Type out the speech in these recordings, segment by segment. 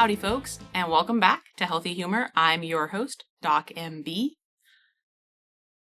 Howdy folks, and welcome back to Healthy Humor. I'm your host, Doc MB.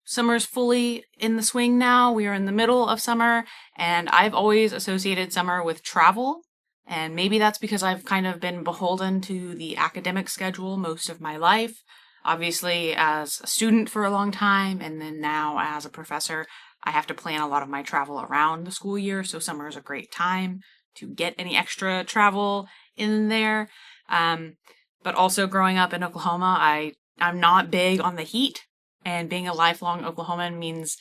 Summer's fully in the swing now. We are in the middle of summer, and I've always associated summer with travel. And maybe that's because I've kind of been beholden to the academic schedule most of my life. Obviously, as a student for a long time, and then now as a professor, I have to plan a lot of my travel around the school year, so summer is a great time to get any extra travel in there. But also growing up in Oklahoma, I'm not big on the heat, and being a lifelong Oklahoman means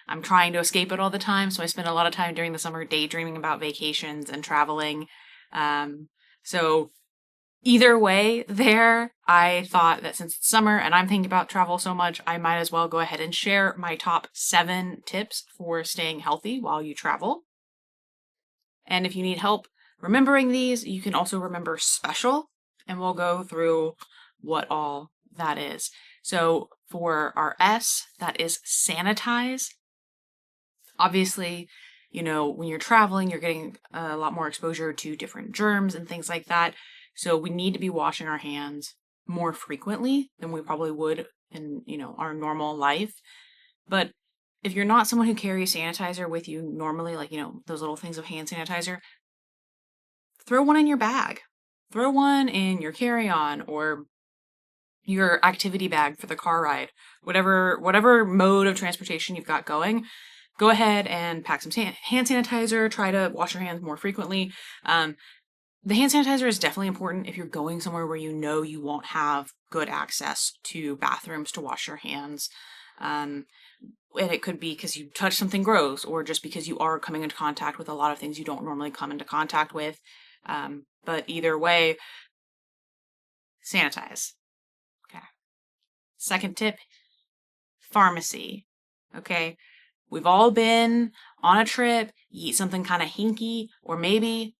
I'm trying to escape it all the time. So I spend a lot of time during the summer daydreaming about vacations and traveling. So either way there, I thought that since it's summer and I'm thinking about travel so much, I might as well go ahead and share my top 7 tips for staying healthy while you travel. And if you need help remembering these, you can also remember special, and we'll go through what all that is. So for our S, that is sanitize. Obviously, when you're traveling, you're getting a lot more exposure to different germs and things like that. So we need to be washing our hands more frequently than we probably would in, our normal life. But if you're not someone who carries sanitizer with you normally, like, those little things of hand sanitizer, throw one in your bag. Throw one in your carry-on or your activity bag for the car ride. Whatever mode of transportation you've got going, go ahead and pack some hand sanitizer. Try to wash your hands more frequently. The hand sanitizer is definitely important if you're going somewhere where you won't have good access to bathrooms to wash your hands. And it could be because you touched something gross, or just because you are coming into contact with a lot of things you don't normally come into contact with. But either way, sanitize. Okay. Second tip, pharmacy. Okay. We've all been on a trip, you eat something kind of hinky, or maybe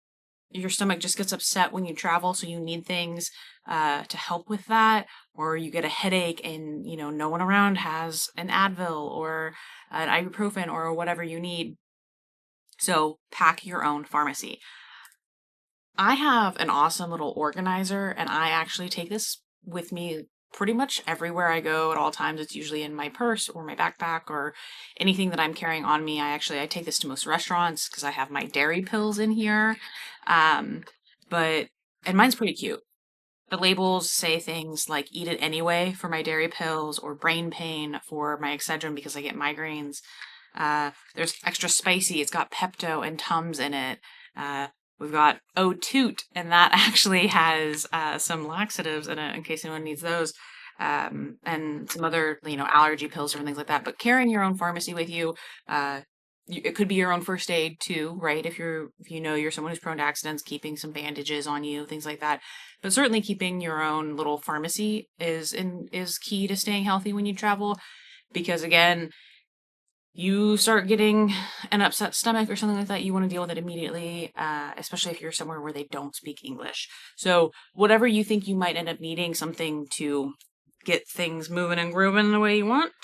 your stomach just gets upset when you travel, so you need things to help with that, or you get a headache and, no one around has an Advil or an ibuprofen or whatever you need. So pack your own pharmacy. I have an awesome little organizer, and I actually take this with me pretty much everywhere I go at all times. It's usually in my purse or my backpack or anything that I'm carrying on me. I take this to most restaurants because I have my dairy pills in here. And mine's pretty cute. The labels say things like eat it anyway for my dairy pills, or brain pain for my Excedrin because I get migraines. There's extra spicy. It's got Pepto and Tums in it. We've got Oh Toot, and that actually has some laxatives in it in case anyone needs those, and some other, allergy pills or things like that. But carrying your own pharmacy with you, it could be your own first aid too, right? If you're someone who's prone to accidents, keeping some bandages on you, things like that. But certainly keeping your own little pharmacy is key to staying healthy when you travel, because again, you start getting an upset stomach or something like that, you want to deal with it immediately, especially if you're somewhere where they don't speak English. So whatever you think you might end up needing, something to get things moving and grooving the way you want,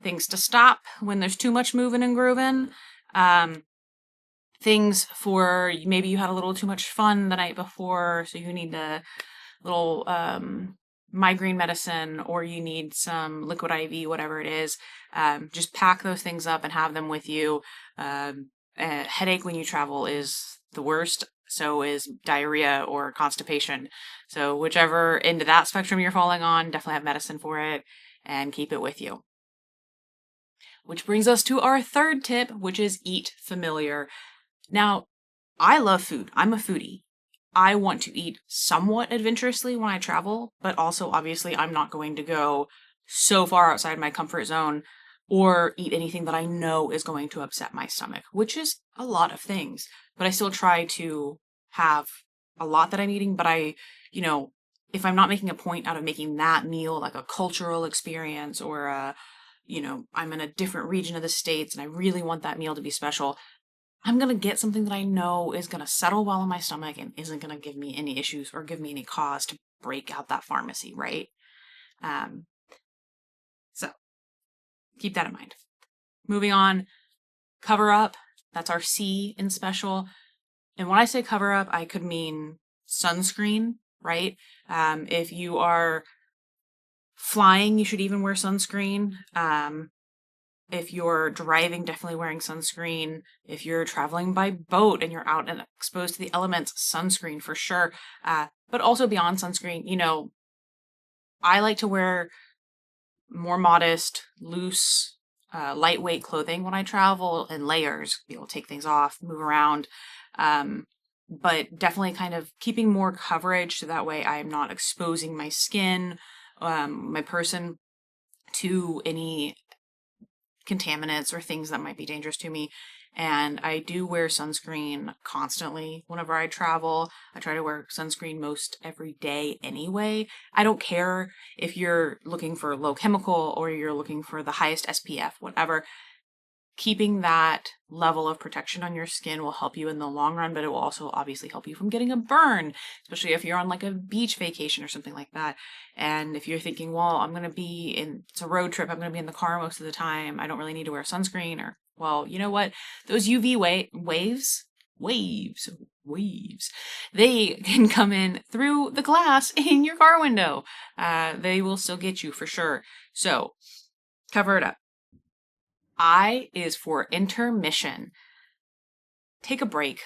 things to stop when there's too much moving and grooving, things for maybe you had a little too much fun the night before, so you need a little migraine medicine, or you need some liquid IV, whatever it is. Just pack those things up and have them with you. A headache when you travel is the worst. So is diarrhea or constipation. So whichever end of that spectrum you're falling on, definitely have medicine for it and keep it with you. Which brings us to our third tip, which is eat familiar. Now, I love food. I'm a foodie. I want to eat somewhat adventurously when I travel, but also obviously I'm not going to go so far outside my comfort zone or eat anything that I know is going to upset my stomach, which is a lot of things. But I still try to have a lot that I'm eating, but if I'm not making a point out of making that meal like a cultural experience, or I'm in a different region of the States and I really want that meal to be special, I'm going to get something that I know is going to settle well in my stomach and isn't going to give me any issues or give me any cause to break out that pharmacy, right? So keep that in mind. Moving on, cover up. That's our C in special. And when I say cover up, I could mean sunscreen. right? If you are flying, you should even wear sunscreen. If you're driving, definitely wearing sunscreen. If you're traveling by boat and you're out and exposed to the elements, sunscreen for sure. But also beyond sunscreen, I like to wear more modest, loose, lightweight clothing when I travel in layers, be able to take things off, move around. But definitely kind of keeping more coverage so that way I am not exposing my skin, my person to any contaminants or things that might be dangerous to me. And I do wear sunscreen constantly whenever I travel. I try to wear sunscreen most every day anyway. I don't care if you're looking for low chemical or you're looking for the highest SPF, whatever. Keeping that level of protection on your skin will help you in the long run, but it will also obviously help you from getting a burn, especially if you're on like a beach vacation or something like that. And if you're thinking, well, it's a road trip, I'm going to be in the car most of the time, I don't really need to wear sunscreen, or, well, you know what? Those UV waves, they can come in through the glass in your car window. They will still get you for sure. So cover it up. I is for intermission. Take a break.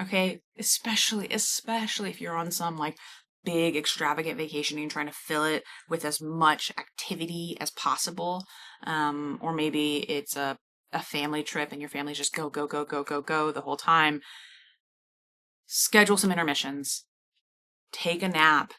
Okay? Especially if you're on some like big extravagant vacation and you're trying to fill it with as much activity as possible. Or maybe it's a family trip and your family's just go, go, go, go, go, go the whole time. Schedule some intermissions. Take a nap.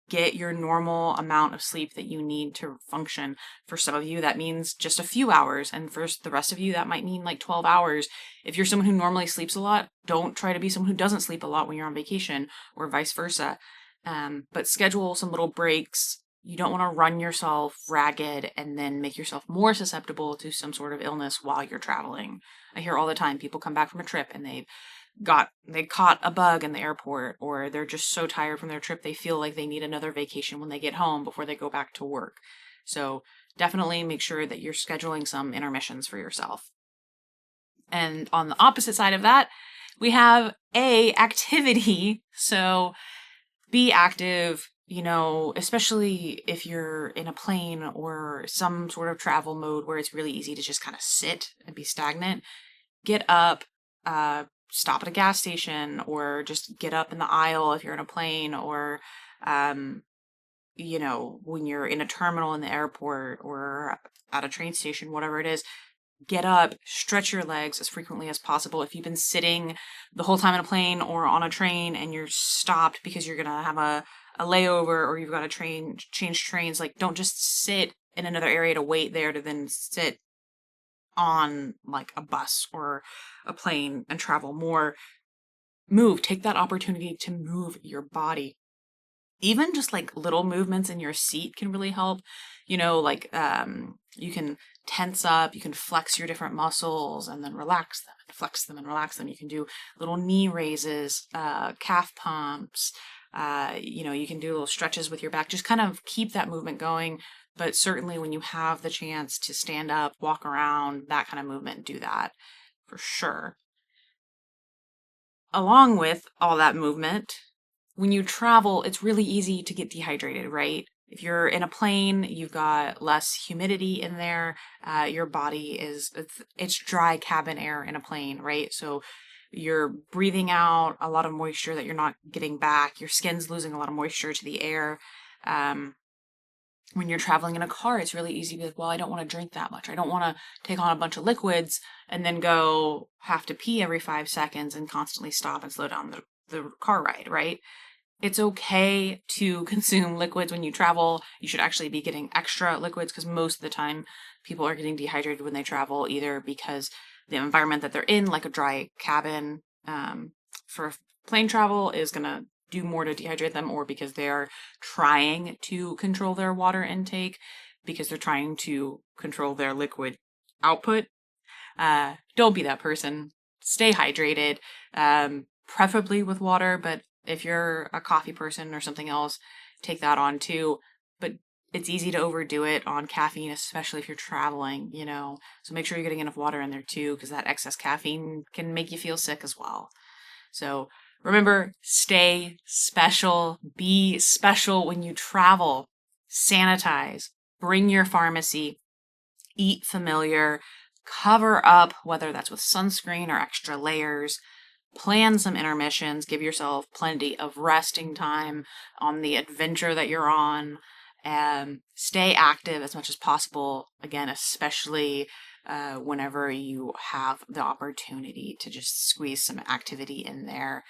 Get your normal amount of sleep that you need to function. For some of you, that means just a few hours. And for the rest of you, that might mean like 12 hours. If you're someone who normally sleeps a lot, don't try to be someone who doesn't sleep a lot when you're on vacation, or vice versa. But schedule some little breaks. You don't want to run yourself ragged and then make yourself more susceptible to some sort of illness while you're traveling. I hear all the time people come back from a trip and they caught a bug in the airport, or they're just so tired from their trip they feel like they need another vacation when they get home before they go back to work. So definitely make sure that you're scheduling some intermissions for yourself. And on the opposite side of that, we have activity. So be active, especially if you're in a plane or some sort of travel mode where it's really easy to just kind of sit and be stagnant. Get up, stop at a gas station, or just get up in the aisle if you're in a plane, or when you're in a terminal in the airport or at a train station, whatever it is. Get up, stretch your legs as frequently as possible. If you've been sitting the whole time in a plane or on a train and you're stopped because you're gonna have a layover, or you've got to change trains, like, don't just sit in another area to wait there to then sit on like a bus or a plane and travel more. Take that opportunity to move your body. Even just like little movements in your seat can really help. You can tense up, you can flex your different muscles and then relax them and flex them and relax them. You can do little knee raises, calf pumps. You can do little stretches with your back. Just kind of keep that movement going. But certainly when you have the chance to stand up, walk around, that kind of movement, do that for sure. Along with all that movement, when you travel, it's really easy to get dehydrated, right? If you're in a plane, you've got less humidity in there. Your body it's dry cabin air in a plane, right? So you're breathing out a lot of moisture that you're not getting back. Your skin's losing a lot of moisture to the air. When you're traveling in a car, it's really easy to be like, well, I don't want to drink that much. I don't want to take on a bunch of liquids and then have to pee every 5 seconds and constantly stop and slow down the car ride, right? It's okay to consume liquids when you travel. You should actually be getting extra liquids, because most of the time people are getting dehydrated when they travel, either because the environment that they're in, like a dry cabin, for plane travel is going to do more to dehydrate them, or because they are trying to control their water intake, because they're trying to control their liquid output. Don't be that person. Stay hydrated, preferably with water, but if you're a coffee person or something else, take that on too. But it's easy to overdo it on caffeine, especially if you're traveling, So make sure you're getting enough water in there too, because that excess caffeine can make you feel sick as well. So Remember, stay special, be special when you travel, sanitize, bring your pharmacy, eat familiar, cover up, whether that's with sunscreen or extra layers, plan some intermissions, give yourself plenty of resting time on the adventure that you're on, and stay active as much as possible. Again, especially whenever you have the opportunity to just squeeze some activity in there.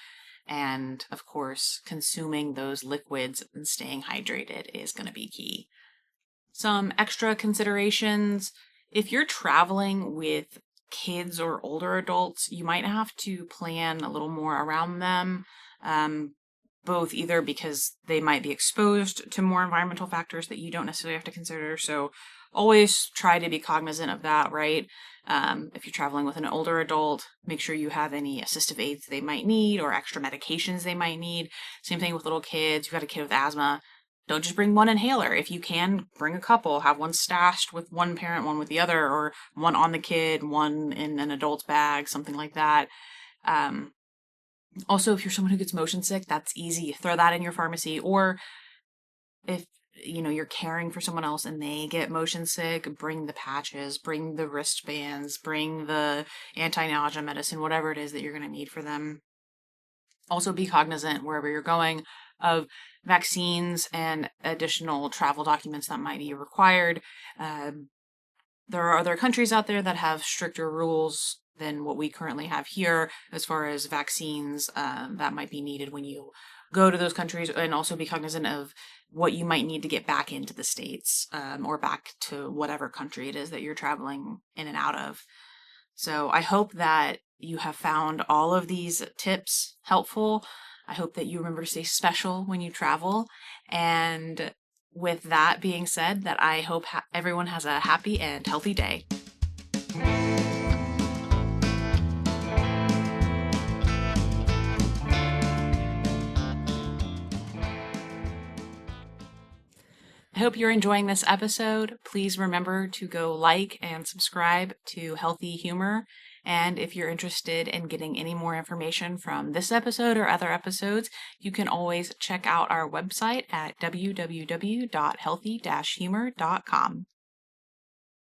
And of course, consuming those liquids and staying hydrated is going to be key. Some extra considerations: if you're traveling with kids or older adults, you might have to plan a little more around them, um, both either because they might be exposed to more environmental factors that you don't necessarily have to consider. So always try to be cognizant of that, right? If you're traveling with an older adult, make sure you have any assistive aids they might need or extra medications they might need. Same thing with little kids. You've got a kid with asthma, don't just bring one inhaler. If you can, bring a couple. Have one stashed with one parent, one with the other, or one on the kid, one in an adult's bag, something like that. Um, Also, if you're someone who gets motion sick, that's easy. Throw that in your pharmacy. Or if you're caring for someone else and they get motion sick, bring the patches, bring the wristbands, bring the anti-nausea medicine, whatever it is that you're going to need for them. Also, be cognizant wherever you're going of vaccines and additional travel documents that might be required. Um, there are other countries out there that have stricter rules than what we currently have here as far as vaccines that might be needed when you go to those countries, and also be cognizant of what you might need to get back into the States, or back to whatever country it is that you're traveling in and out of. So I hope that you have found all of these tips helpful. I hope that you remember to stay special when you travel. And with that being said, that I hope everyone has a happy and healthy day. I hope you're enjoying this episode. Please remember to go like and subscribe to Healthy Humor. And if you're interested in getting any more information from this episode or other episodes, you can always check out our website at www.healthy-humor.com.